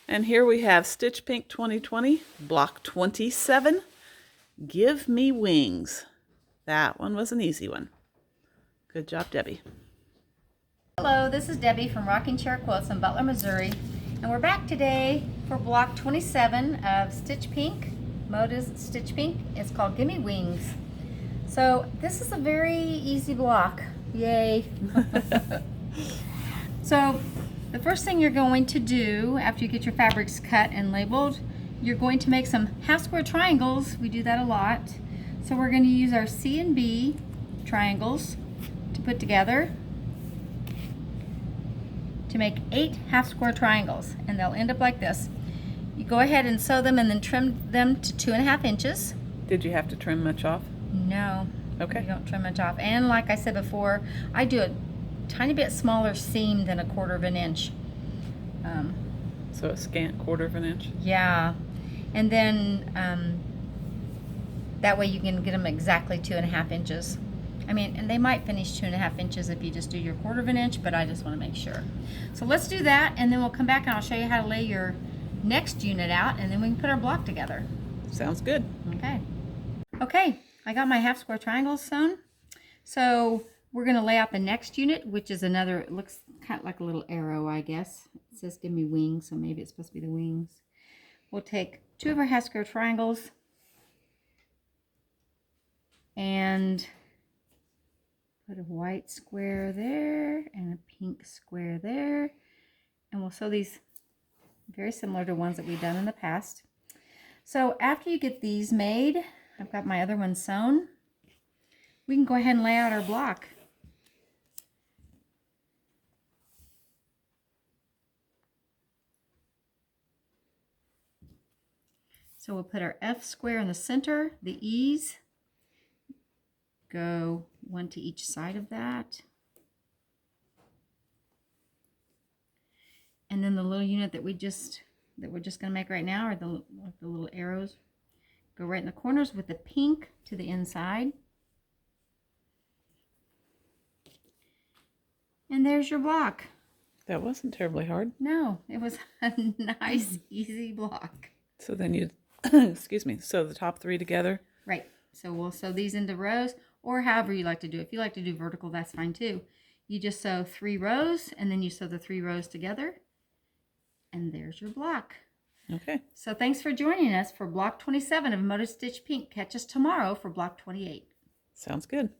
And here we have Stitch Pink 2020, block 27, Give Me Wings. That one was an easy one. Good job, Debbie. Hello, this is Debbie from Rocking Chair Quilts in Butler, Missouri, and we're back today for block 27 of Stitch Pink, Moda's Stitch Pink. It's called Gimme Wings. So this is a very easy block. Yay! So the first thing you're going to do after you get your fabrics cut and labeled, you're going to make some half square triangles. We do that a lot. So we're going to use our C and B triangles to put together to make 8 half square triangles, and they'll end up like this. You go ahead and sew them and then trim them to 2.5 inches. Did you have to trim much off? No. Okay. You don't trim much off. And like I said before, I do a tiny bit smaller seam than 1/4 inch. So a scant 1/4 inch? Yeah. And then that way you can get them exactly 2.5 inches. I mean, and they might finish 2.5 inches if you just do your 1/4 inch, but I just want to make sure. So let's do that, and then we'll come back and I'll show you how to lay your next unit out, and then we can put our block together. Sounds good. Okay. Okay, I got my half square triangles sewn. So we're going to lay out the next unit, which is another, it looks kind of like a little arrow, I guess. It says give me wings, so maybe it's supposed to be the wings. We'll take 2 of our half square triangles and put a white square there and a pink square there. And we'll sew these very similar to ones that we've done in the past. So after you get these made, I've got my other one sewn, we can go ahead and lay out our block. So we'll put our F square in the center, the E's go 1 to each side of that. And then the little unit that we're just going to make right now, or the little arrows, go right in the corners with the pink to the inside. And there's your block. That wasn't terribly hard. No, it was a nice, easy block. So then you, excuse me, sew the top 3 together. Right. So we'll sew these into rows, or however you like to do it. If you like to do vertical, that's fine too. You just sew 3 rows, and then you sew the 3 rows together. And there's your block. Okay. So thanks for joining us for block 27 of Moda Stitch Pink. Catch us tomorrow for block 28. Sounds good.